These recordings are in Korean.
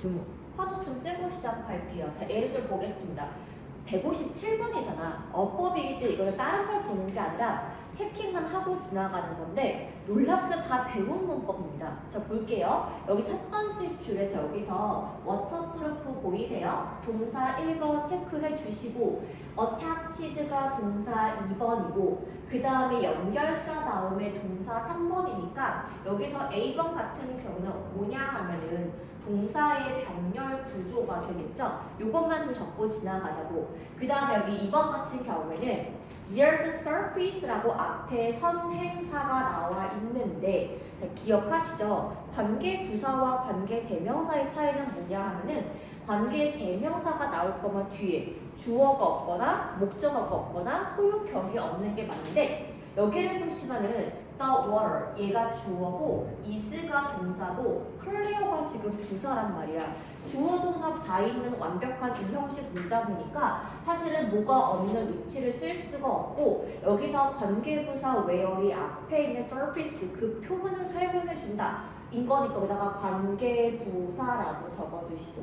좀 화도 좀 뜨고 시작할게요. 자, 예를 들어 보겠습니다. 157번이잖아. 어법이기 때문에 이거를 다른 걸 보는 게 아니라 체킹만 하고 지나가는 건데 놀랍게도 다 배운 문법입니다. 자, 볼게요. 여기 첫 번째 줄에서 여기서 워터프루프 보이세요? 동사 1번 체크해 주시고 어타치드가 동사 2번이고 그 다음에 연결사 다음에 동사 3번이니까 여기서 A번 같은 경우는 뭐냐 하면은 동사의 병렬 구조가 되겠죠? 이것만 좀 적고 지나가자고. 그 다음에 여기 2번 같은 경우에는 near the surface라고 앞에 선행사가 나와 있는데 자, 기억하시죠? 관계 부사와 관계 대명사의 차이는 뭐냐 하면은 관계 대명사가 나올 거면 뒤에 주어가 없거나 목적어가 없거나 소유격이 없는 게 맞는데 여기를 보시면은 the water 얘가 주어고 is가 동사고 clear가 지금 부사란 말이야. 주어 동사 다 있는 완벽한 이 형식 문장이니까 사실은 뭐가 없는 위치를 쓸 수가 없고 여기서 관계부사 where이 앞에 있는 surface 그 표면을 설명해 준다 인 거니까 여기다가 관계부사라고 적어주시고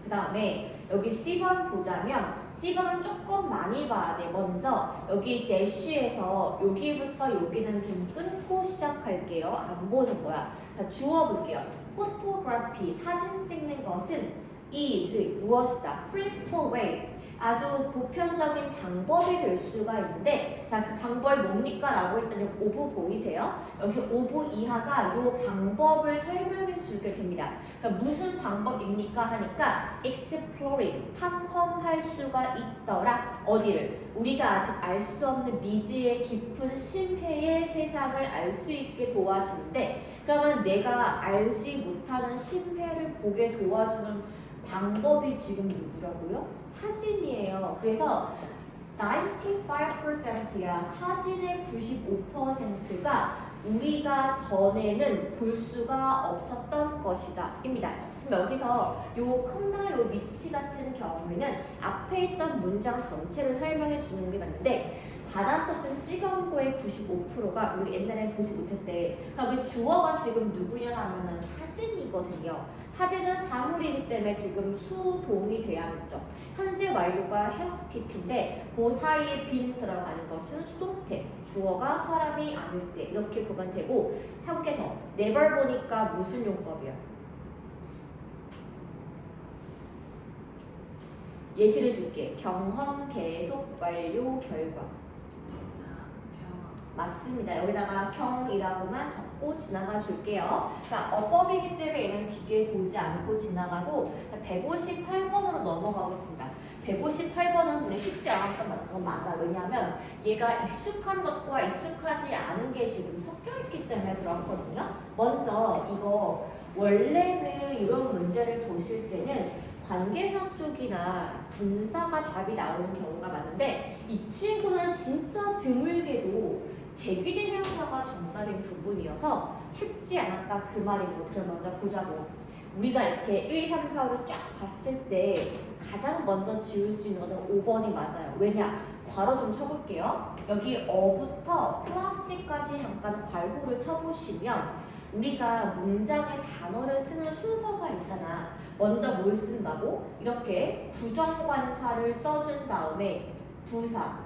그 다음에 여기 C번 보자면 C번은 조금 많이 봐야 돼. 먼저 여기 대쉬에서 여기부터 여기는 좀 끊고 시작할게요. 안 보는 거야. 자, 주어 볼게요. photography 사진 찍는 것은 is 무엇이다. principal way 아주 보편적인 방법이 될 수가 있는데 자, 그 방법이 뭡니까? 라고 했더니 오브 보이세요? 여기서 오브 이하가 이 방법을 설명해 주게 됩니다. 그러니까 무슨 방법입니까? 하니까 exploring 탐험할 수가 있더라. 어디를? 우리가 아직 알 수 없는 미지의 깊은 심해의 세상을 알 수 있게 도와주는데 그러면 내가 알지 못하는 심해를 보게 도와주는 방법이 지금 누구라고요? 사진이에요. 그래서 95%야. 사진의 95%가 우리가 전에는 볼 수가 없었던 것이다. 입니다. 그럼 여기서 요 컴마 요 위치 같은 경우에는 앞에 있던 문장 전체를 설명해 주는 게 맞는데 바닷사진 찍어온 거의 95%가 우리 옛날에 보지 못했대. 그럼 주어가 지금 누구냐 하면은 사진이거든요. 사진은 사물이기 때문에 지금 수동이 돼야겠죠. 현재 완료가 has pp인데 그 사이에 빈 들어가는 것은 수동태. 주어가 사람이 아닐 때 이렇게 보면 되고 한 개 더. never 보니까 무슨 용법이야? 예시를 줄게. 경험, 계속, 완료, 결과. 맞습니다. 여기다가 경이라고만 적고 지나가 줄게요. 그러니까 어법이기 때문에 얘는 기계에 보지 않고 지나가고 158번으로 넘어가겠습니다. 158번은 근데 쉽지 않았던 건 맞아. 왜냐하면 얘가 익숙한 것과 익숙하지 않은 게 지금 섞여 있기 때문에 그렇거든요. 먼저 이거 원래는 이런 문제를 보실 때는 관계사 쪽이나 분사가 답이 나오는 경우가 많은데 이 친구는 진짜 드물게도 제귀대명사가 정답인 부분이어서 쉽지 않았다 그 말인 거 들어 먼저 보자고. 우리가 이렇게 1, 3, 4로 쫙 봤을 때 가장 먼저 지울 수 있는 거는 5번이 맞아요. 왜냐? 괄호 좀 쳐볼게요. 여기 어부터 플라스틱까지 잠깐 괄호를 쳐보시면 우리가 문장에 단어를 쓰는 순서가 있잖아. 먼저 뭘 쓴다고? 이렇게 부정관사를 써준 다음에 부사,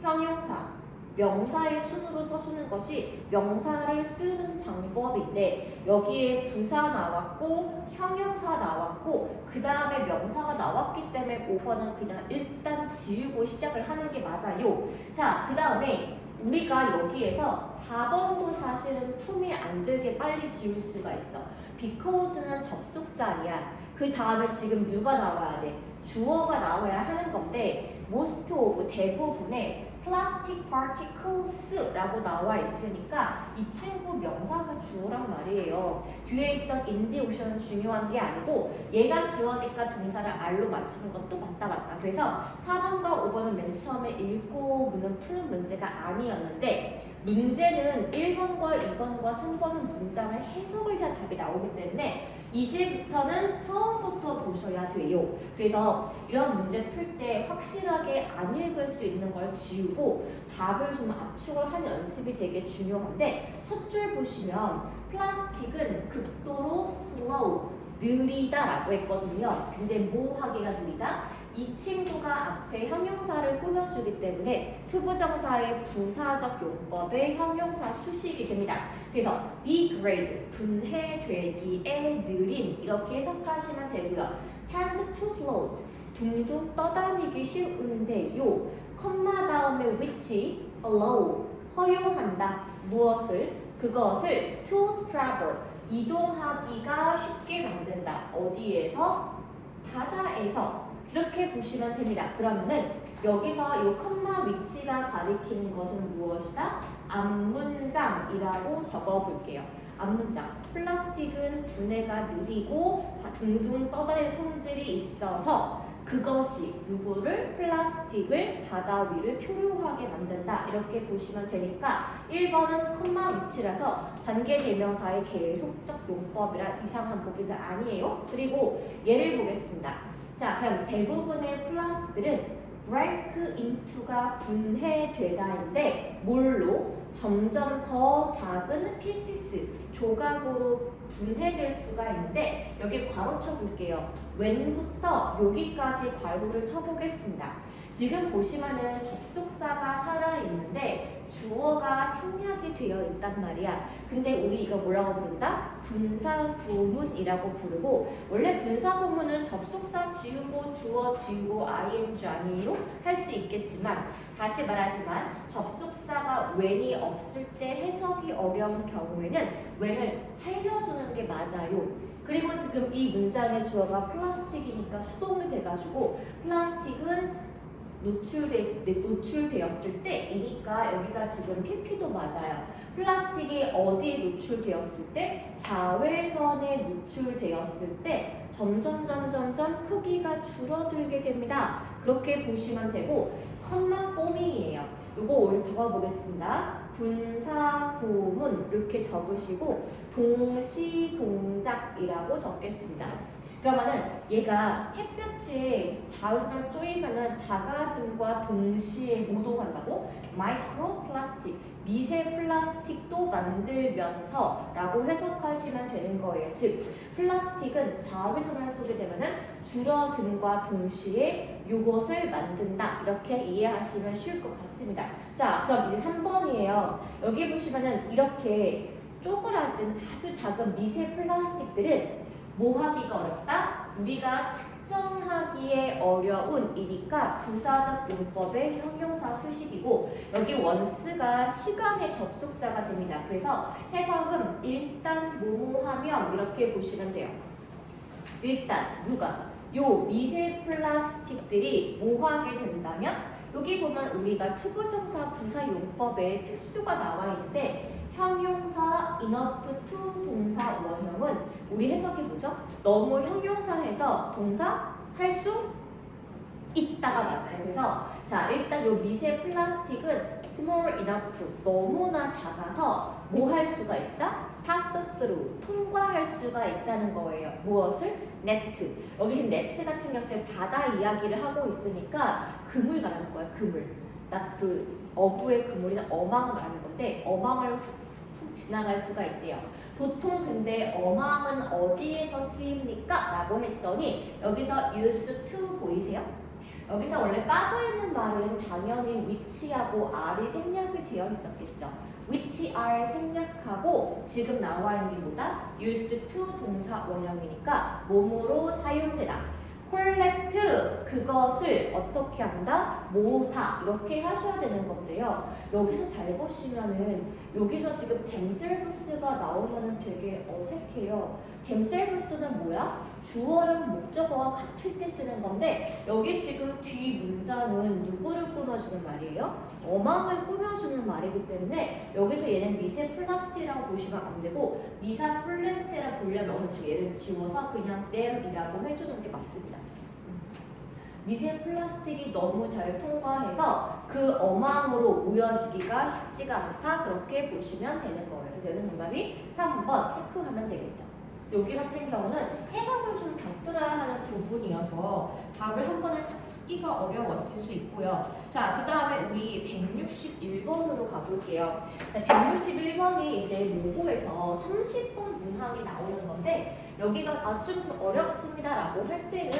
형용사, 명사의 순으로 써주는 것이 명사를 쓰는 방법인데 여기에 부사 나왔고 형용사 나왔고 그 다음에 명사가 나왔기 때문에 5번은 그냥 일단 지우고 시작을 하는 게 맞아요. 자, 그 다음에 우리가 여기에서 4번도 사실은 품이 안 들게 빨리 지울 수가 있어. because는 접속사 아니야. 그 다음에 지금 누가 나와야 돼? 주어가 나와야 하는 건데 most of 대부분의 plastic particles라고 나와 있으니까 이 친구 명사가 주어란 말이에요. 뒤에 있던 in the ocean은 중요한 게 아니고 얘가 주어니까 동사를 R로 맞추는 것도 맞다. 그래서 4번과 5번은 맨 처음에 읽고 푸는 문제가 아니었는데 문제는 1번과 2번과 3번은 문장을 해석을 해야 답이 나오기 때문에 이제부터는 처음부터 보셔야 돼요. 그래서 이런 문제 풀 때 확실하게 안 읽을 수 있는 걸 지우고 답을 좀 압축을 하는 연습이 되게 중요한데 첫 줄 보시면 플라스틱은 극도로 slow, 느리다라고 했거든요. 근데 뭐 하기가 느리다? 이 친구가 앞에 형용사를 꾸며주기 때문에 투부정사의 부사적 용법의 형용사 수식이 됩니다. 그래서 degrade, 분해되기에 느린 이렇게 해석하시면 되고요. tend to float, 둥둥 떠다니기 쉬운데요. 컴마 다음에 which, allow, 허용한다. 무엇을? 그것을 to travel, 이동하기가 쉽게 만든다. 어디에서? 바다에서. 이렇게 보시면 됩니다. 그러면은 여기서 이 컴마 위치가 가리키는 것은 무엇이다? 앞문장이라고 적어볼게요. 앞문장. 플라스틱은 분해가 느리고 둥둥 떠다니는 성질이 있어서 그것이 누구를? 플라스틱을 바다 위를 표류하게 만든다. 이렇게 보시면 되니까 1번은 컴마 위치라서 관계대명사의 계속적 용법이라 이상한 법이 아니에요. 그리고 예를 보겠습니다. 자, 그럼 대부분의 플라스틱들은 break into가 분해되다인데 뭘로? 점점 더 작은 pieces, 조각으로 분해될 수가 있는데 여기 괄호 쳐볼게요. when부터 여기까지 괄호를 쳐보겠습니다. 지금 보시면은 접속사가 살아있는데 주어가 생략이 되어 있단 말이야. 근데 우리 이거 뭐라고 부른다? 분사구문이라고 부르고, 원래 분사구문은 접속사 지우고 주어 지우고 ing 아니에요? 할 수 있겠지만 다시 말하지만 접속사가 when이 없을 때 해석이 어려운 경우에는 when을 살려주는 게 맞아요. 그리고 지금 이 문장의 주어가 플라스틱이니까 수동이 돼가지고 플라스틱은 노출되었을 때이니까 여기가 지금 PP도 맞아요. 플라스틱이 어디에 노출되었을 때? 자외선에 노출되었을 때 점점 크기가 줄어들게 됩니다. 그렇게 보시면 되고, 컴마 포밍이에요. 요거 오늘 적어보겠습니다. 분사구문 이렇게 적으시고 동시동작이라고 적겠습니다. 그러면은 얘가 햇볕에 자외선을 쬐면은 자가등과 동시에 모독한다고? 마이크로 플라스틱, 미세 플라스틱도 만들면서 라고 해석하시면 되는 거예요. 즉 플라스틱은 자외선을 쏘게 되면은 줄어듦과 동시에 이것을 만든다. 이렇게 이해하시면 쉬울 것 같습니다. 자, 그럼 이제 3번이에요. 여기 보시면은 이렇게 쪼그라든 아주 작은 미세 플라스틱들은 뭐 하기가 어렵다? 우리가 측정하기에 어려운 이니까 부사적 용법의 형용사 수식이고, 여기 once가 시간의 접속사가 됩니다. 그래서 해석은 일단 뭐뭐하면 이렇게 보시면 돼요. 일단 누가? 요 미세 플라스틱들이 뭐 하게 된다면, 여기 보면 우리가 투부정사 부사 용법에 특수가 나와 있는데 형용사 enough to 동사 원형은 우리 해석이 뭐죠? 너무 형용사해서 동사 할 수 있다가 맞죠. 그래서 자, 일단 요 미세 플라스틱은 small enough, 너무나 작아서 뭐 할 수가 있다? pass through, 통과할 수가 있다는 거예요. 무엇을? 네트. 여기 지금 네트 같은 경우에 바다 이야기를 하고 있으니까 그물 말하는 거야. 그물. 딱 그 어부의 그물이나 어망을 말하는 건데 어망을 훅 지나갈 수가 있대요. 보통 근데 어망은 어디에서 쓰입니까? 라고 했더니 여기서 used to 보이세요? 여기서 원래 빠져있는 말은 당연히 which하고 r이 생략이 되어 있었겠죠. which are 생략하고 지금 나와 있는 게 뭐다? used to 동사 원형이니까 몸으로 사용되다. collect 그것을 어떻게 한다? 모으다 이렇게 하셔야 되는 건데요. 여기서 잘 보시면은 여기서 지금 themselves가 나오면은 되게 어색해요. themselves는 뭐야? 주어랑 목적어와 같을 때 쓰는 건데 여기 지금 뒤 문장은 누구를 꾸며주는 말이에요? 어망을 꾸며주는 말이기 때문에 여기서 얘는 미세 플라스틱이라고 보시면 안 되고 미사 플라스틱이라고 보려면 얘를 지워서 그냥 them이라고 해주는 게 맞습니다. 미세 플라스틱이 너무 잘 통과해서 그 어망으로 모여지기가 쉽지가 않다. 그렇게 보시면 되는 거예요. 그래서 얘는 정답이 3번 체크하면 되겠죠. 여기 같은 경우는 해석을 좀 곁들여야 하는 부분이어서 답을 한 번에 딱 찾기가 어려웠을 수 있고요. 자, 그 다음에 우리 161번으로 가볼게요. 자, 161번이 이제 모고에서 30번 문항이 나오는 건데 여기가 좀 어렵습니다라고 할 때는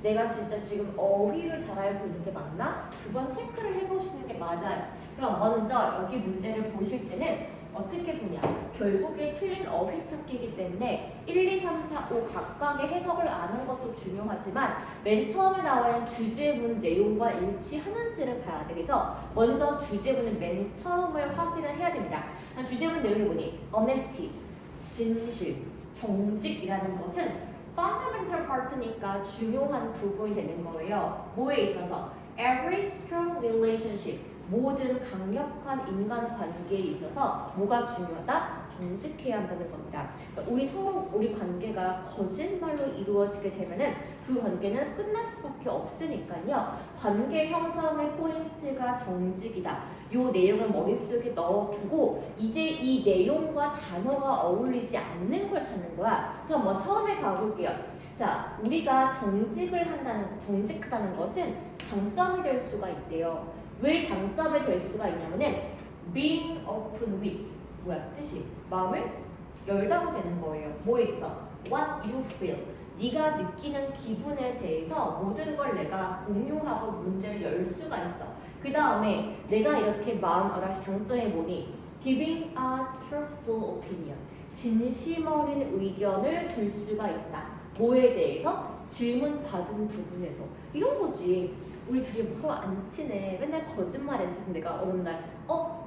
내가 진짜 지금 어휘를 잘 알고 있는 게 맞나? 두 번 체크를 해보시는 게 맞아요. 그럼 먼저 여기 문제를 보실 때는 어떻게 보냐? 결국에 틀린 어휘 찾기이기 때문에 1, 2, 3, 4, 5 각각의 해석을 아는 것도 중요하지만 맨 처음에 나와 있는 주제문 내용과 일치하는지를 봐야 돼. 그래서 먼저 주제문은 맨 처음을 확인을 해야 됩니다. 주제문 내용이 뭐니? honesty, 진실, 정직이라는 것은 fundamental part니까 중요한 부분이 되는 거예요. 뭐에 있어서? Every strong relationship, 모든 강력한 인간관계에 있어서 뭐가 중요하다? 정직해야 한다는 겁니다. 그러니까 우리 관계가 거짓말로 이루어지게 되면은 그 관계는 끝날 수밖에 없으니까요. 관계 형성의 포인트가 정직이다. 요 내용을 머릿속에 넣어두고 이제 이 내용과 단어가 어울리지 않는 걸 찾는 거야. 그럼 뭐 처음에 가볼게요. 자, 우리가 정직하다는 것은 장점이 될 수가 있대요. 왜 장점이 될 수가 있냐면은 being open with 뭐야 뜻이 마음을 열다고 되는 거예요. 뭐에 있어? What you feel. 네가 느끼는 기분에 대해서 모든 걸 내가 공유하고 문제를 열 수가 있어. 그 다음에 내가 이렇게 마음 알아서 장점이 뭐니? Giving a truthful opinion. 진심 어린 의견을 줄 수가 있다. 뭐에 대해서? 질문 받은 부분에서. 이런 거지. 우리 둘이 서로 안 친해. 맨날 거짓말했어. 내가 어느 날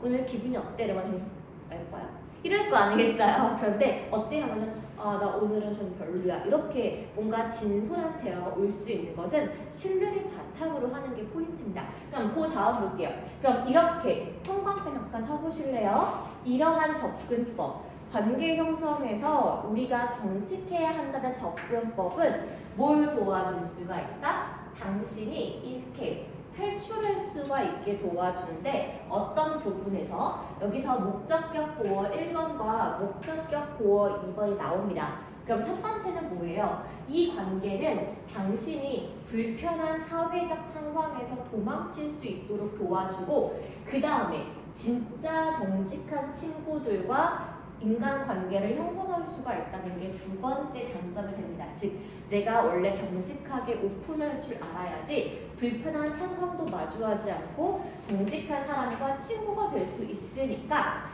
오늘 기분이 어때? 이러면 알 거야. 이럴 거 아니겠어요? 그런데 어때? 하면은 나 오늘은 좀 별로야. 이렇게 뭔가 진솔한 대화가 올 수 있는 것은 신뢰를 바탕으로 하는 게 포인트입니다. 그럼 그 다음 볼게요. 그럼 이렇게 형광펜 잠깐 쳐보실래요? 이러한 접근법, 관계 형성에서 우리가 정직해야 한다는 접근법은 뭘 도와줄 수가 있다? 당신이 escape, 탈출할 수가 있게 도와주는데 어떤 부분에서 여기서 목적격 보어 1번과 목적격 보어 2번이 나옵니다. 그럼 첫 번째는 뭐예요? 이 관계는 당신이 불편한 사회적 상황에서 도망칠 수 있도록 도와주고 그 다음에 진짜 정직한 친구들과 인간관계를 형성할 수가 있다는 게 두 번째 장점이 됩니다. 즉 내가 원래 정직하게 오픈할 줄 알아야지 불편한 상황도 마주하지 않고 정직한 사람과 친구가 될 수 있으니까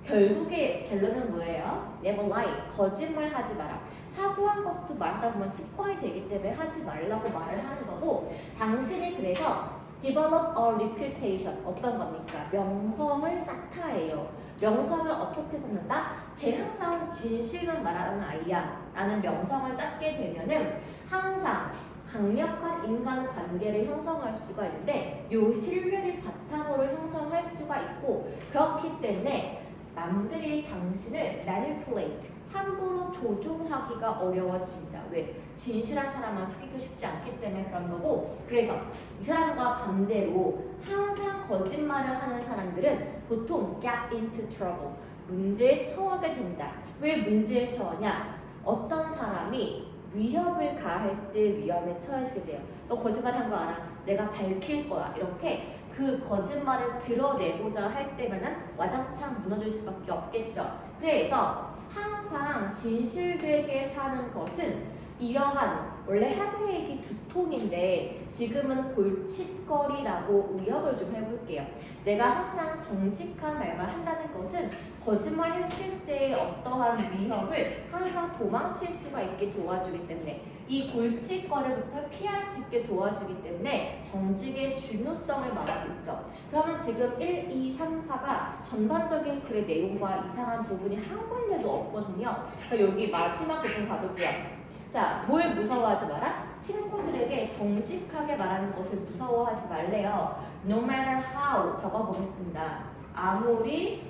결국에 결론은 뭐예요? Never lie. 거짓말 하지 마라. 사소한 것도 말하다 보면 습관이 되기 때문에 하지 말라고 말을 하는 거고 당신이 그래서 develop a reputation 어떤 겁니까? 명성을 쌓다예요. 명성을 어떻게 쌓는다? 쟤 항상 진실만 말하는 아이야 라는 명성을 쌓게 되면은 항상 강력한 인간관계를 형성할 수가 있는데 요 신뢰를 바탕으로 형성할 수가 있고 그렇기 때문에 남들이 당신을 manipulate 함부로 조종하기가 어려워집니다. 왜? 진실한 사람만 속이고 싶지 않기 때문에 그런 거고 그래서 이 사람과 반대로 항상 거짓말을 하는 사람들은 보통 get into trouble 문제에 처하게 됩니다. 왜 문제에 처하냐? 어떤 사람이 위협을 가할 때 위험에 처해지게 돼요. 너 거짓말 한 거 알아? 내가 밝힐 거야. 이렇게 그 거짓말을 드러내고자 할 때면은 와장창 무너질 수밖에 없겠죠. 그래서 항상 진실되게 사는 것은 이러한 원래 헤드웨이기 두통인데 지금은 골칫거리라고 의역을 좀 해볼게요. 내가 항상 정직한 말만 한다는 것은 거짓말 했을 때의 어떠한 위협을 항상 도망칠 수가 있게 도와주기 때문에 이 골칫거리부터 피할 수 있게 도와주기 때문에 정직의 중요성을 말하고 있죠. 그러면 지금 1, 2, 3, 4가 전반적인 글의 내용과 이상한 부분이 한 군데도 없거든요. 그러니까 여기 마지막 부분 가볼게요. 자, 뭘 무서워하지 마라? 친구들에게 정직하게 말하는 것을 무서워하지 말래요. No matter how 적어보겠습니다. 아무리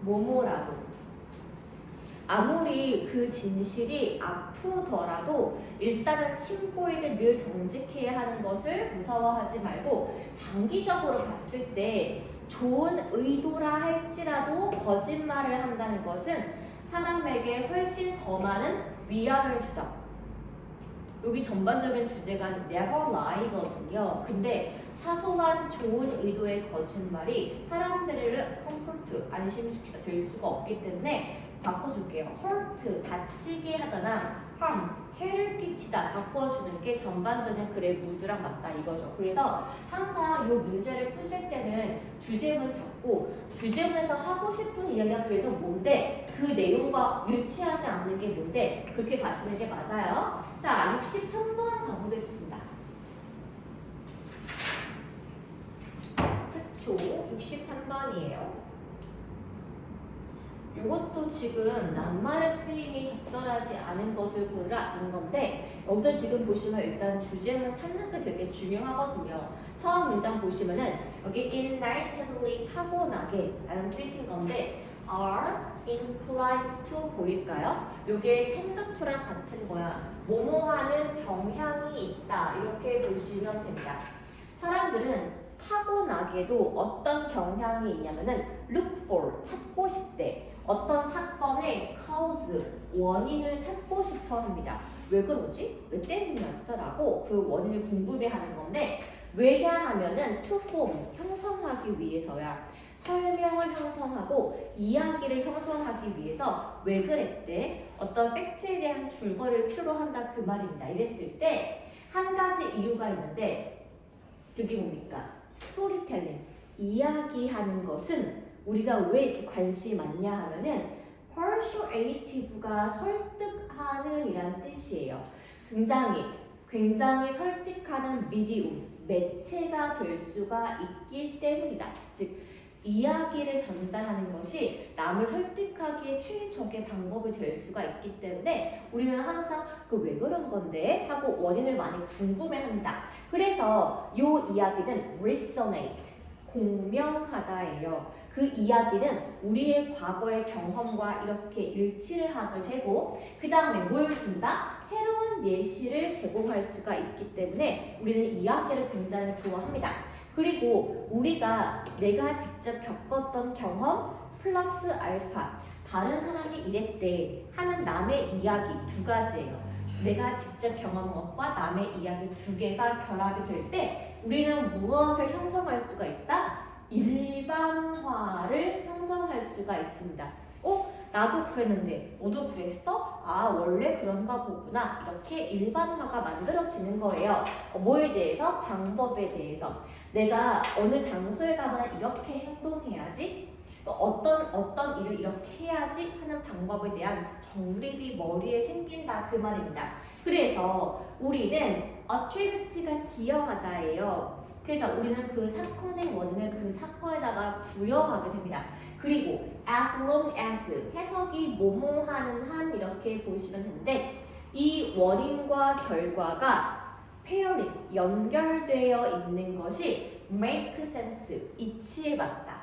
뭐뭐라도 아무리 그 진실이 아프더라도 일단은 친구에게 늘 정직해야 하는 것을 무서워하지 말고 장기적으로 봤을 때 좋은 의도라 할지라도 거짓말을 한다는 것은 사람에게 훨씬 더 많은 위안을 주다. 여기 전반적인 주제가 never lie거든요. 근데 사소한 좋은 의도의 거짓말이 사람들을 comfort, 안심시키다 될 수가 없기 때문에 바꿔줄게요. hurt, 다치게 하거나 harm, 해를 끼치다 바꿔주는 게 전반적인 글의 무드랑 맞다 이거죠. 그래서 항상 이 문제를 푸실 때는 주제문 잡고 주제문에서 하고 싶은 이야기가 그래서 뭔데 그 내용과 일치하지 않는 게 뭔데 그렇게 가시는 게 맞아요. 자, 63번 가보겠습니다. 그쵸? 63번이에요. 이것도 지금 낱말의 쓰임이 적절하지 않은 것을 고르라인 건데 여기도 지금 보시면 일단 주제문 찾는 게 되게 중요하거든요. 처음 문장 보시면은 여기 innately 타고나게 라는 뜻인 건데 are inclined to 보일까요? 요게 tend to랑 같은 거야. 뭐뭐하는 경향이 있다 이렇게 보시면 됩니다. 사람들은 타고나게도 어떤 경향이 있냐면은 look for 찾고 싶대. 어떤 사건의 cause 원인을 찾고 싶어 합니다. 왜 그러지? 왜 때문이었어? 라고 그 원인을 궁금해하는 건데 왜냐하면은 to form 형성하기 위해서야. 설명을 형성하고 이야기를 형성하기 위해서 왜 그랬대? 어떤 팩트에 대한 줄거리를 필요로 한다 그 말입니다. 이랬을 때 한 가지 이유가 있는데 그게 뭡니까? 스토리텔링, 이야기하는 것은 우리가 왜 이렇게 관심이 많냐 하면은 persuasive가 설득하는 이란 뜻이에요. 굉장히 설득하는 미디움, 매체가 될 수가 있기 때문이다. 즉 이야기를 전달하는 것이 남을 설득하기에 최적의 방법이 될 수가 있기 때문에 우리는 항상 그 왜 그런 건데 하고 원인을 많이 궁금해한다. 그래서 이 이야기는 resonate, 공명하다예요. 그 이야기는 우리의 과거의 경험과 이렇게 일치를 하게 되고 그 다음에 뭘 준다? 새로운 예시를 제공할 수가 있기 때문에 우리는 이야기를 굉장히 좋아합니다. 그리고 내가 직접 겪었던 경험 플러스 알파 다른 사람이 이랬대 하는 남의 이야기 두 가지예요. 내가 직접 경험한 것과 남의 이야기 두 개가 결합이 될 때 우리는 무엇을 형성할 수가 있다? 일반화를 형성할 수가 있습니다. 나도 그랬는데 너도 그랬어? 아 원래 그런가 보구나. 이렇게 일반화가 만들어지는 거예요. 뭐에 대해서? 방법에 대해서. 내가 어느 장소에 가면 이렇게 행동해야지. 또 어떤 일을 이렇게 해야지 하는 방법에 대한 정립이 머리에 생긴다 그 말입니다. 그래서 우리는 attribute가 기여하다예요. 그래서 우리는 그 사건의 원인을 그 사건에다가 부여하게 됩니다. 그리고 as long as 해석이 뭐뭐하는 한 이렇게 보시면 되는데 이 원인과 결과가 pairing 연결되어 있는 것이 make sense 이치에 맞다.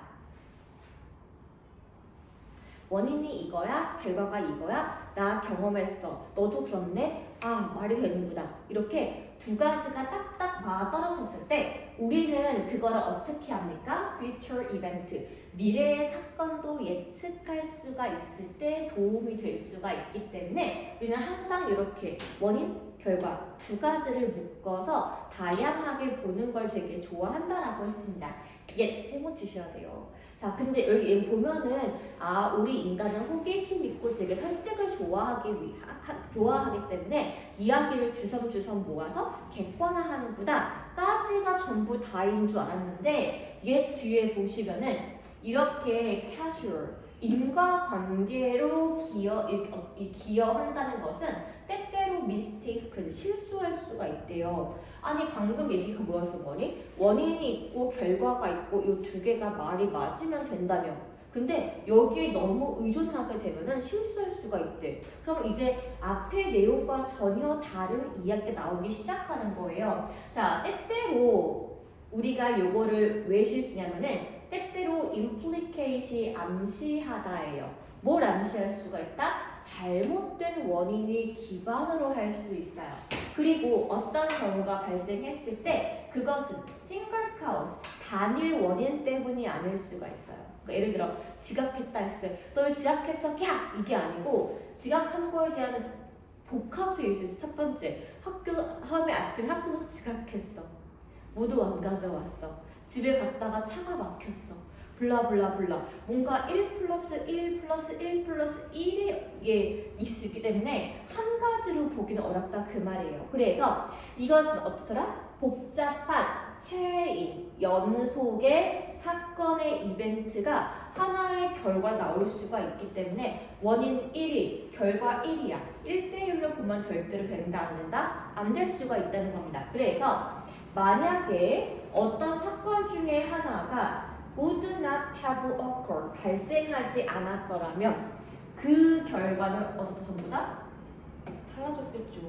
원인이 이거야, 결과가 이거야, 나 경험했어, 너도 그렇네, 아 말이 되는구나. 이렇게 두 가지가 딱딱 맞아떨어졌을 때 우리는 그거를 어떻게 합니까? future event, 미래의 사건도 예측할 수가 있을 때 도움이 될 수가 있기 때문에 우리는 항상 이렇게 원인, 결과 두 가지를 묶어서 다양하게 보는 걸 되게 좋아한다라고 했습니다. 이게 세모치셔야 돼요. 자, 근데 여기 보면은 우리 인간은 호기심 있고 되게 설득을 좋아하기 때문에 이야기를 주섬주섬 모아서 객관화하는구나 까지가 전부 다인 줄 알았는데 얘 뒤에 보시면은 이렇게 casual 인과관계로 기여한다는 것은 때때로 mistake 실수할 수가 있대요. 아니 방금 얘기가 뭐였어 뭐니? 원인이 있고 결과가 있고 이 두 개가 말이 맞으면 된다며. 근데 여기에 너무 의존하게 되면은 실수할 수가 있대. 그럼 이제 앞의 내용과 전혀 다른 이야기가 나오기 시작하는 거예요. 자, 때때로 우리가 요거를 왜 실수냐면은 때때로 implicate이 암시하다예요. 뭘 암시할 수가 있다? 잘못된 원인이 기반으로 할 수도 있어요. 그리고 어떤 경우가 발생했을 때 그것은 single cause, 단일 원인 때문이 아닐 수가 있어요. 그러니까 예를 들어 지각했다 했어요. 너 왜 지각했어? 야! 이게 아니고 지각한 거에 대한 복합도 있을 수. 첫 번째, 학교 다음에 아침 학교로 지각했어. 모두 안 가져왔어. 집에 갔다가 차가 막혔어. 블라블라블라. 뭔가 1 플러스 1 플러스 1 플러스 1이 있기 때문에 한 가지로 보기는 어렵다 그 말이에요. 그래서 이것은 어떻더라? 복잡한 체인, 연속의 사건의 이벤트가 하나의 결과로 나올 수가 있기 때문에 원인 1이 결과 1이야. 1대1로 보면 절대로 된다 안 된다? 안 될 수가 있다는 겁니다. 그래서 만약에 어떤 사건 중에 하나가 would not have occurred, 발생하지 않았더라면 그 결과는 어떻다 전부 다 달라졌겠죠.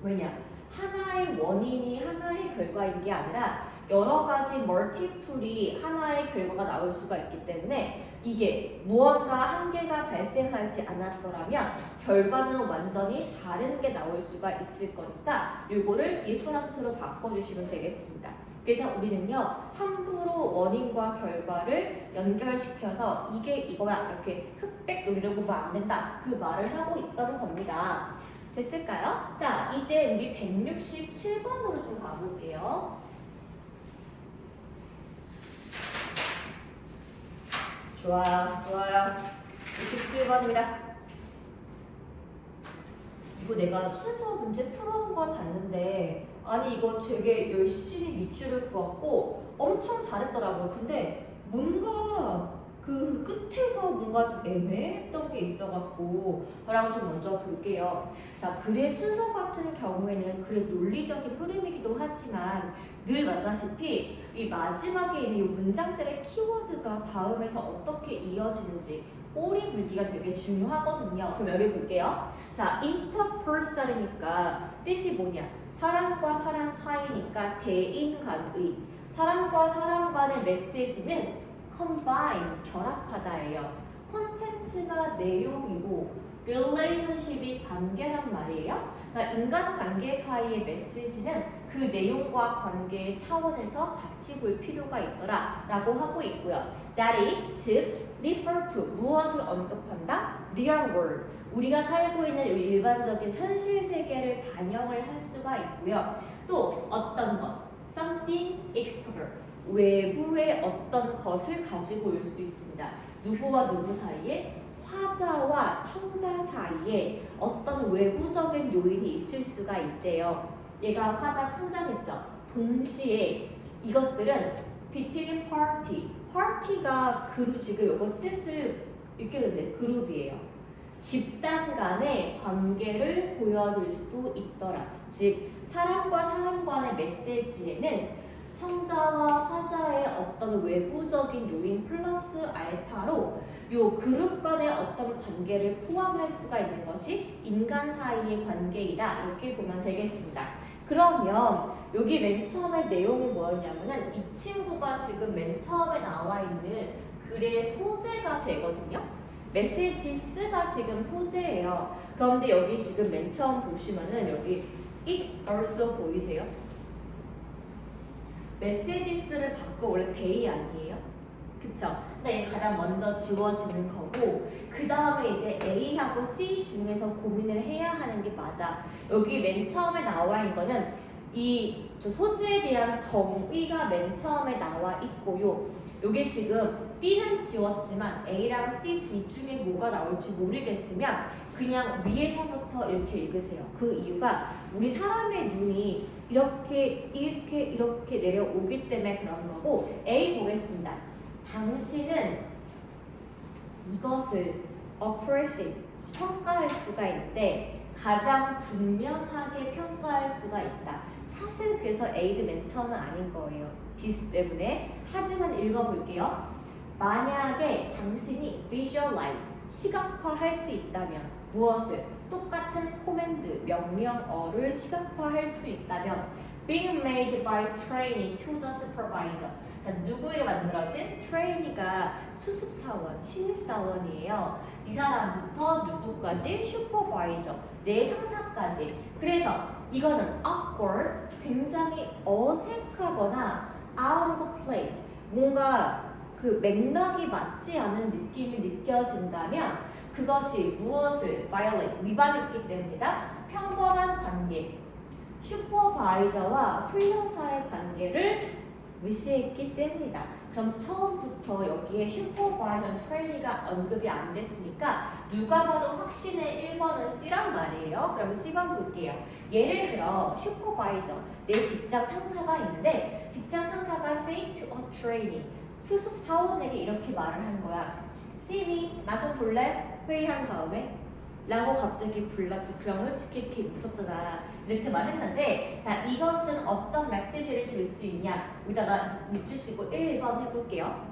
왜냐? 하나의 원인이 하나의 결과인 게 아니라 여러 가지 멀티플이 하나의 결과가 나올 수가 있기 때문에 이게 무언가 한 개가 발생하지 않았더라면 결과는 완전히 다른 게 나올 수가 있을 거니까 요거를 different로 바꿔주시면 되겠습니다. 그래서 우리는요 함부로 원인과 결과를 연결시켜서 이게 이거야 이렇게 흑백 논리를 보면 안 된다 그 말을 하고 있다는 겁니다. 됐을까요? 자, 이제 우리 167번으로 좀 가볼게요. 좋아요. 67번입니다. 이거 내가 순서 문제 풀어온 걸 봤는데 아니 이거 되게 열심히 밑줄을 그었고 엄청 잘했더라고요. 근데 뭔가 그 끝에서 뭔가 좀 애매했던 게 있어갖고 저랑 좀 먼저 볼게요. 자, 글의 순서 같은 경우에는 글의 논리적인 흐름이기도 하지만 늘 말하다시피 이 마지막에 있는 이 문장들의 키워드가 다음에서 어떻게 이어지는지 꼬리 물기가 되게 중요하거든요. 그럼 여기 볼게요. 자, interpersonal이니까 뜻이 뭐냐? 사람과 사람 사이니까 대인 간의 사람과 사람 간의 메시지는 combine, 결합하다예요. 콘텐츠가 내용이고 relationship이 관계란 말이에요. 그러니까 인간 관계 사이의 메시지는 그 내용과 관계의 차원에서 같이 볼 필요가 있더라 라고 하고 있고요. That is, 즉, refer to, 무엇을 언급한다? real world, 우리가 살고 있는 일반적인 현실 세계를 반영을 할 수가 있고요. 또 어떤 것, something external, 외부의 어떤 것을 가지고 올 수도 있습니다. 누구와 누구 사이에? 화자와 청자 사이에 어떤 외부적인 요인이 있을 수가 있대요. 얘가 화자 청자겠죠. 동시에 이것들은 between party, party가 그룹 지금 이거 뜻을 읽게 되는데 그룹이에요. 집단 간의 관계를 보여줄 수도 있더라. 즉 사람과 사람 간의 메시지에는 청자와 화자의 어떤 외부적인 요인 플러스 알파로 요 그룹 간의 어떤 관계를 포함할 수가 있는 것이 인간 사이의 관계이다 이렇게 보면 되겠습니다. 그러면 여기 맨 처음에 내용이 뭐였냐면은 이 친구가 지금 맨 처음에 나와 있는 글의 소재가 되거든요. 메시지스가 지금 소재예요. 그런데 여기 지금 맨 처음 보시면은 여기 it also 보이세요? 메시지스를 바꿔 원래 데이 아니에요? 그쵸? 근데 이게 가장 먼저 지워지는 거고 그 다음에 이제 A하고 C 중에서 고민을 해야 하는 게 맞아. 여기 맨 처음에 나와 있는 거는 이 소재에 대한 정의가 맨 처음에 나와 있고요. 요게 지금 B는 지웠지만 A랑 C 둘 중에 뭐가 나올지 모르겠으면 그냥 위에서부터 이렇게 읽으세요. 그 이유가 우리 사람의 눈이 이렇게 내려오기 때문에 그런 거고. A 보겠습니다. 당신은 이것을 appreciate, 평가할 수가 있는데 가장 분명하게 평가할 수가 있다. 사실 그래서 A도 맨 처음은 아닌 거예요. this 때문에. 하지만 읽어볼게요. 만약에 당신이 visualize, 시각화할 수 있다면 무엇을? 똑같은 코맨드, 명령어를 시각화할 수 있다면 being made by trainee to the supervisor. 자, 누구에게 만들어진? 트레이니가 수습사원, 신입사원이에요. 이 사람부터 누구까지? 슈퍼바이저, 내 상사까지. 그래서 이거는 awkward, 굉장히 어색하거나 out of place, 뭔가 그 맥락이 맞지 않은 느낌이 느껴진다면 그것이 무엇을 violate, 위반했기 때문이다. 평범한 관계, 슈퍼바이저와 훈련사의 관계를 무시했기 때문이다. 그럼 처음부터 여기에 슈퍼바이저 트레이니가 언급이 안 됐으니까 누가 봐도 확신의 1번은 C란 말이에요. 그럼 C번 볼게요. 예를 들어 슈퍼바이저, 내 직장 상사가 있는데 직장 상사가 say to a trainee, 수습 사원에게 이렇게 말을 한 거야. See me, 나 좀 볼래? 회의한 다음에 라고 갑자기 불렀어. 그럼 솔직히 이렇게 무섭잖아. 이렇게 말했는데, 자, 이것은 어떤 메시지를 줄 수 있냐? 여기다가 묻주시고 1번 해볼게요.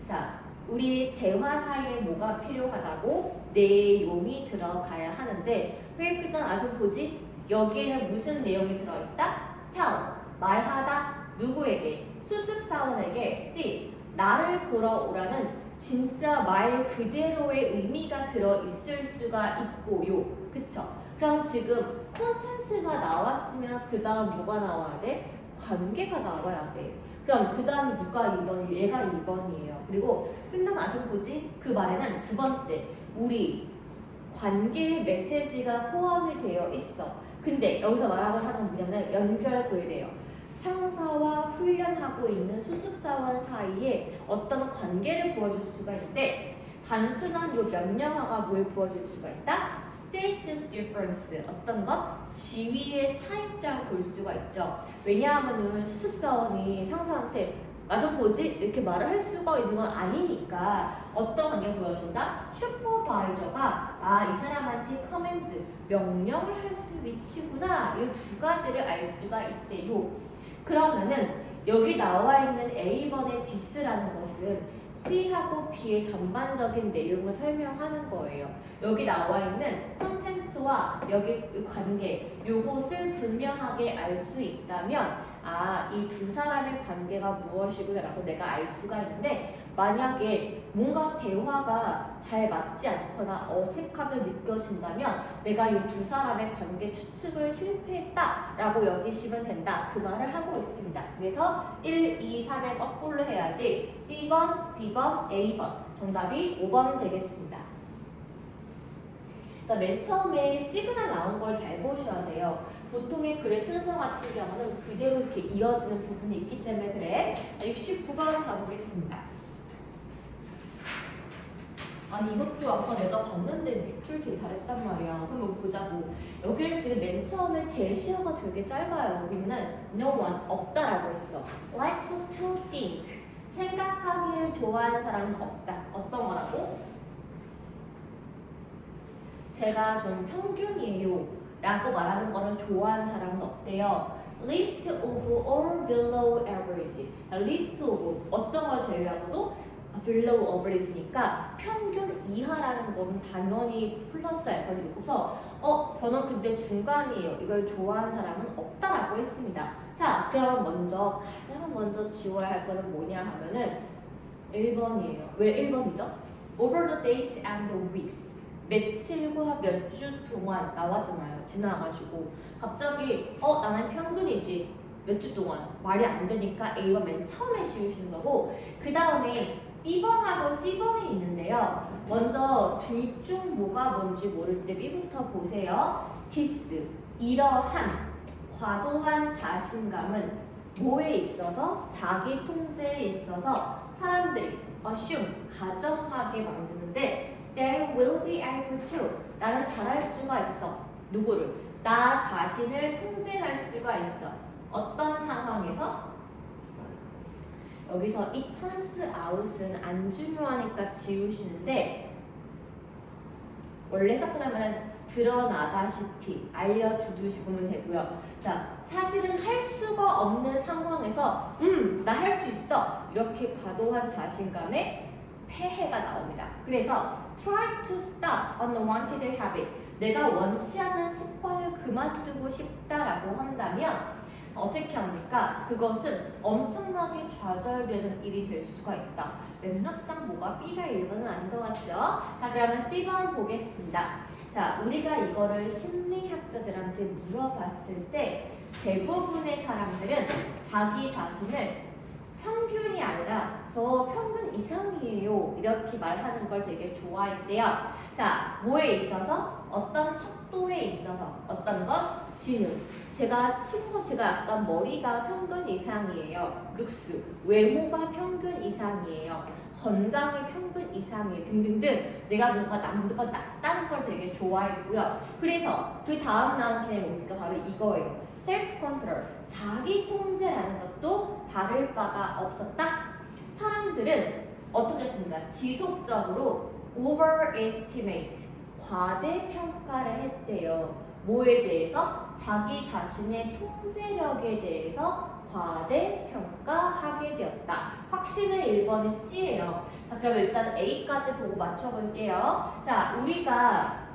자, 우리 대화 사이에 뭐가 필요하다고? 내용이 들어가야 하는데, 회의 끝난 아쉬운 보지? 여기에는 무슨 내용이 들어있다? tell, 말하다, 누구에게? 수습사원에게. see, 나를 보러 오라는 진짜 말 그대로의 의미가 들어있을 수가 있고요. 그쵸? 그럼 지금 콘텐츠가 나왔으면 그 다음 뭐가 나와야 돼? 관계가 나와야 돼. 그럼 그 다음 누가 2번이에요? 얘가 2번이에요. 그리고 끝난 아쉬운 보지? 그 말에는 두 번째, 우리 관계의 메시지가 포함이 되어 있어. 근데 여기서 말하고 하는 뭐냐면 연결고리래요. 상사와 훈련하고 있는 수습사원 사이에 어떤 관계를 보여줄 수가 있는데 단순한 요 명령어가 뭘 보여줄 수가 있다? status difference, 어떤 것? 지위의 차이점을 볼 수가 있죠. 왜냐하면은 수습사원이 상사한테 나 좀 보지? 이렇게 말을 할 수가 있는 건 아니니까 어떤 관계를 보여준다? 슈퍼바이저가 이 사람한테 커맨드, 명령을 할 수 위치구나. 이 두 가지를 알 수가 있대요. 그러면은 여기 나와 있는 A번의 this라는 것은 C하고 B의 전반적인 내용을 설명하는 거예요. 여기 나와 있는 콘텐츠와 여기 관계, 요것을 분명하게 알 수 있다면 이 두 사람의 관계가 무엇이구나라고 내가 알 수가 있는데 만약에 뭔가 대화가 잘 맞지 않거나 어색하게 느껴진다면 내가 이 두 사람의 관계 추측을 실패했다라고 여기시면 된다. 그 말을 하고 있습니다. 그래서 1, 2, 3의 거꾸로 해야지 C번, B번, A번 정답이 5번 되겠습니다. 맨 처음에 시그널 나온 걸 잘 보셔야 돼요. 보통의 글의 순서 같은 경우는 그대로 이렇게 이어지는 부분이 있기 때문에 그래. 69번 가보겠습니다. 아니 이것도 아까 내가 봤는데 밑줄 되게 잘했단 말이야. 그럼 보자고. 여기는 지금 맨 처음에 제시어가 되게 짧아요. 여기는 no one, 없다라고 했어. like to think, 생각하기를 좋아하는 사람은 없다. 어떤 거라고? 제가 좀 평균이에요 라고 말하는 거를 좋아하는 사람은 없대요. list of or below average. list of 어떤 걸 제외하고도 below average니까 평균 이하라는 건 당연히 플러스 알파를 놓고서 저는 근데 중간이에요. 이걸 좋아하는 사람은 없다라고 했습니다. 자, 그럼 가장 먼저 지워야 할 거는 뭐냐 하면은 1번이에요. 왜 1번이죠? over the days and the weeks. 며칠과 몇 주 동안 나왔잖아요. 지나가지고 갑자기 나는 평균이지 몇 주 동안 말이 안 되니까 A번 맨 처음에 씌우시는 거고 그 다음에 B번하고 C번이 있는데요. 먼저 둘 중 뭐가 뭔지 모를 때 B부터 보세요. this, 이러한 과도한 자신감은 뭐에 있어서? 자기 통제에 있어서 사람들이 assume, 가정하게 만드는데 They will be able to. 나는 잘할 수가 있어. 누구를? 나 자신을 통제할 수가 있어. 어떤 상황에서? 여기서 it turns out은 안 중요하니까 지우시는데 원래 해석하면 드러나다시피 알려주듯이 보면 되고요. 자, 사실은 할 수가 없는 상황에서 나 할 수 있어. 이렇게 과도한 자신감에 폐해가 나옵니다. 그래서 try to stop unwanted habit. 내가 원치 않는 습관을 그만두고 싶다라고 한다면 어떻게 합니까? 그것은 엄청나게 좌절되는 일이 될 수가 있다. 맥락상 뭐가 B가 1번은 아닌 것 같죠? 자, 그러면 C번 보겠습니다. 자, 우리가 이거를 심리학자들한테 물어봤을 때 대부분의 사람들은 자기 자신을 평균이 아니라 저 평균 이상이에요 이렇게 말하는 걸 되게 좋아했대요. 자, 뭐에 있어서? 어떤 척도에 있어서 어떤 것? 지능. 제가 약간 머리가 평균 이상이에요. 룩스, 외모가 평균 이상이에요. 건강이 평균 이상이에요. 등등등. 내가 뭔가 남들보다 낫다는 걸 되게 좋아했고요. 그래서 그 다음 나온 개념이 뭡니까? 바로 이거예요. 셀프 컨트롤. 자기 통제라는 것도 다를 바가 없었다. 사람들은 어떻게 했습니까? 지속적으로 overestimate, 과대평가를 했대요. 뭐에 대해서? 자기 자신의 통제력에 대해서 과대평가하게 되었다. 확신의 1번이 C예요. 자, 그럼 일단 A까지 보고 맞춰볼게요. 자, 우리가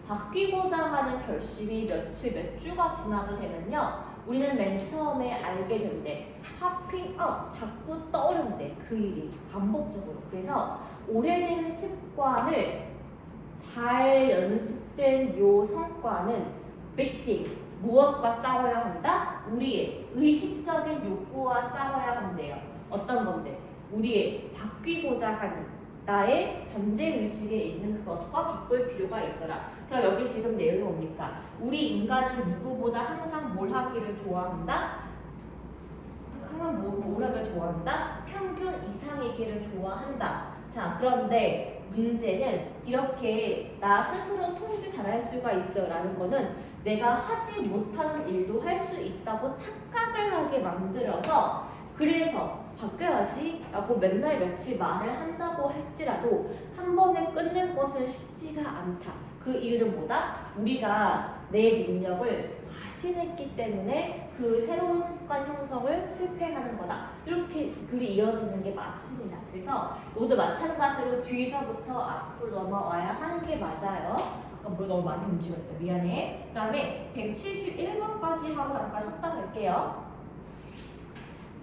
바뀌고자 하는 결심이 며칠, 몇 주가 지나게 되면요. 우리는 맨 처음에 알게 된대. popping up, 자꾸 떠오른대. 그 일이 반복적으로. 그래서 오래된 습관을 잘 연습된 요 성과는 beating, 무엇과 싸워야 한다? 우리의 의식적인 욕구와 싸워야 한대요. 어떤 건데? 우리의 바뀌고자 하는 나의 잠재의식에 있는 그것과 바꿀 필요가 있더라. 그럼 여기 지금 내용이 뭡니까? 우리 인간은 누구보다 항상 뭘 하기를 좋아한다? 항상 뭘 하기를 좋아한다? 평균 이상이기를 좋아한다. 자, 그런데 문제는 이렇게 나 스스로 통제 잘할 수가 있어 라는 거는 내가 하지 못하는 일도 할 수 있다고 착각을 하게 만들어서 그래서 바뀌어야지 라고 맨날 며칠 말을 한다고 할지라도 한 번에 끊는 것은 쉽지가 않다. 그 이유는 뭐다? 우리가 내 능력을 과신했기 때문에 그 새로운 습관 형성을 실패하는 거다. 이렇게 글이 이어지는 게 맞습니다. 그래서 모두 마찬가지로 뒤에서부터 앞으로 넘어와야 하는 게 맞아요. 아까 뭘 너무 많이 움직였다. 미안해. 그 다음에 171번까지 하고 잠깐 쉬었다 갈게요.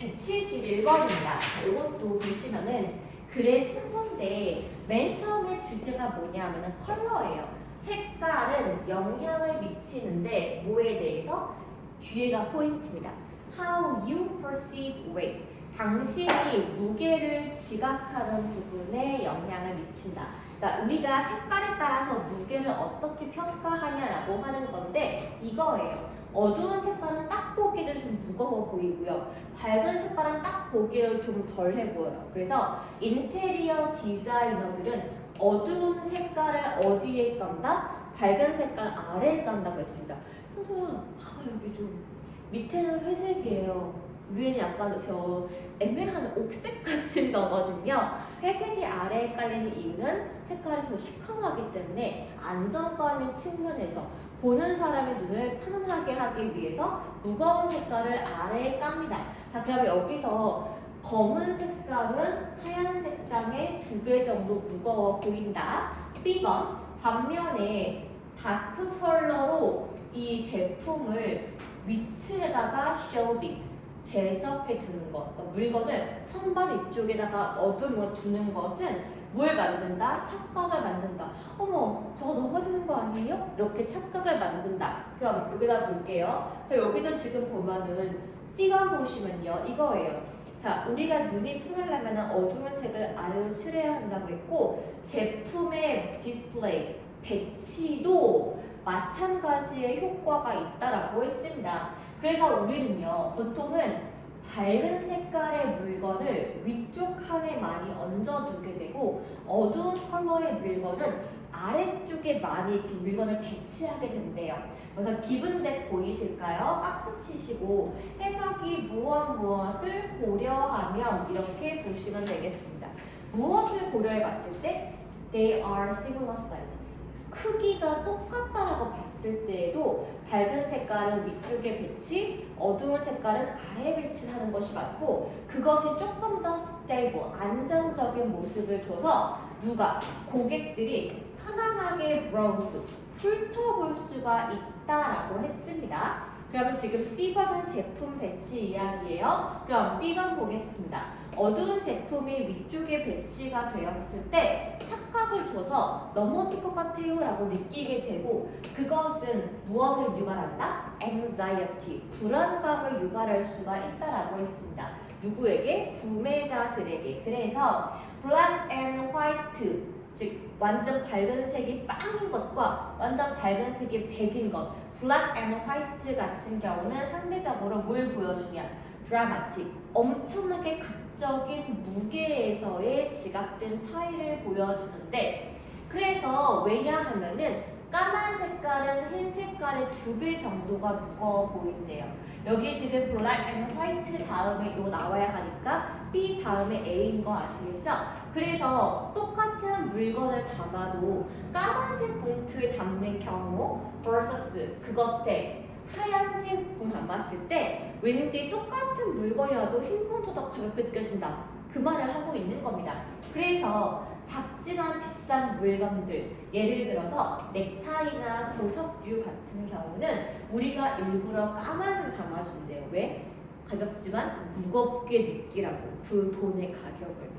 171번입니다. 이것도 보시면은 글의 순서인데 맨 처음에 주제가 뭐냐면은 컬러예요. 색깔은 영향을 미치는데 뭐에 대해서? 뒤에가 포인트입니다. How you perceive weight. 당신이 무게를 지각하는 부분에 영향을 미친다. 그러니까 우리가 색깔에 따라서 무게를 어떻게 평가하냐라고 하는 건데 이거예요. 어두운 색깔은 딱 보기에도 좀 무거워 보이고요. 밝은 색깔은 딱 보기에 좀 덜해 보여요. 그래서 인테리어 디자이너들은 어두운 색깔을 어디에 깐다? 밝은 색깔 아래에 깐다고 했습니다. 그래서 여기 좀 밑에는 회색이에요. 위에는 약간 저 애매한 옥색 같은 거거든요. 회색이 아래에 깔리는 이유는 색깔이 더 시커멓기 때문에 안정감의 측면에서 보는 사람의 눈을 편안하게 하기 위해서 무거운 색깔을 아래에 깝니다. 자, 그럼 여기서 검은 색상은 하얀 색상의 2배 정도 무거워 보인다. B번, 반면에 다크 컬러로 이 제품을 위층에다가 shelving, 제적해 두는 것. 그러니까 물건을 선반 위쪽에다가 어두운 거 두는 것은 뭘 만든다? 착각을 만든다. 어머, 저거 너무 멋있는 거 아니에요? 이렇게 착각을 만든다. 그럼 여기다 볼게요. 그럼 여기서 지금 보면은 C번 보시면요. 이거예요. 자, 우리가 눈이 편하려면 어두운 색을 아래로 칠해야 한다고 했고 제품의 디스플레이, 배치도 마찬가지의 효과가 있다라고 했습니다. 그래서 우리는요, 보통은 밝은 색깔의 물건을 위쪽 칸에 많이 얹어두게 되고 어두운 컬러의 물건은 아래쪽에 많이 이렇게 물건을 배치하게 된대요. 그래서 기분덱 보이실까요? 박스 치시고 해석이 무엇을 고려하면 이렇게 보시면 되겠습니다. 무엇을 고려해 봤을 때 They are similar size. 크기가 똑같다라고 봤을 때에도 밝은 색깔은 위쪽에 배치, 어두운 색깔은 아래에 배치하는 것이 맞고 그것이 조금 더 스테이블, 안정적인 모습을 줘서 누가? 고객들이 편안하게 브라우즈, 훑어볼 수가 있다라고 했습니다. 그러면 지금 C번은 제품 배치 이야기예요. 그럼 B번 보겠습니다. 어두운 제품이 위쪽에 배치가 되었을 때 착각을 줘서 넘어질 것 같아요 라고 느끼게 되고 그것은 무엇을 유발한다? anxiety, 불안감을 유발할 수가 있다라고 했습니다. 누구에게? 구매자들에게. 그래서 black and white, 즉 완전 밝은 색이 빵인 것과 완전 밝은 색이 백인 것, black and white 같은 경우는 상대적으로 뭘 보여주냐? dramatic, 엄청나게 극적인 무게에서의 지각된 차이를 보여주는데, 그래서 왜냐하면은 까만 색깔은 흰 색깔의 2배 정도가 무거워 보인대요. 여기 지금 black and white 다음에 요 나와야 하니까 B 다음에 A인 거 아시겠죠? 그래서 똑같은 물건을 담아도 까만색 봉투에 담는 경우 vs 그것 대 하얀색 봉투 담았을 때 왠지 똑같은 물건이라도 흰 봉투가 더 가볍게 느껴진다. 그 말을 하고 있는 겁니다. 그래서 작지만 비싼 물건들, 예를 들어서 넥타이나 보석류 같은 경우는 우리가 일부러 까만색 담아준대요. 왜? 가볍지만 무겁게 느끼라고, 그 돈의 가격을.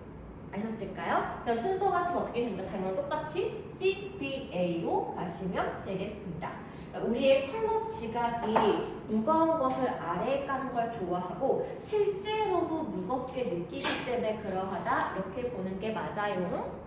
아셨을까요? 그럼 순서가 지금 어떻게 됩니까? 당연히 똑같이 C, B, A로 가시면 되겠습니다. 우리의 컬러 지각이 무거운 것을 아래에 까는 걸 좋아하고 실제로도 무겁게 느끼기 때문에 그러하다, 이렇게 보는 게 맞아요.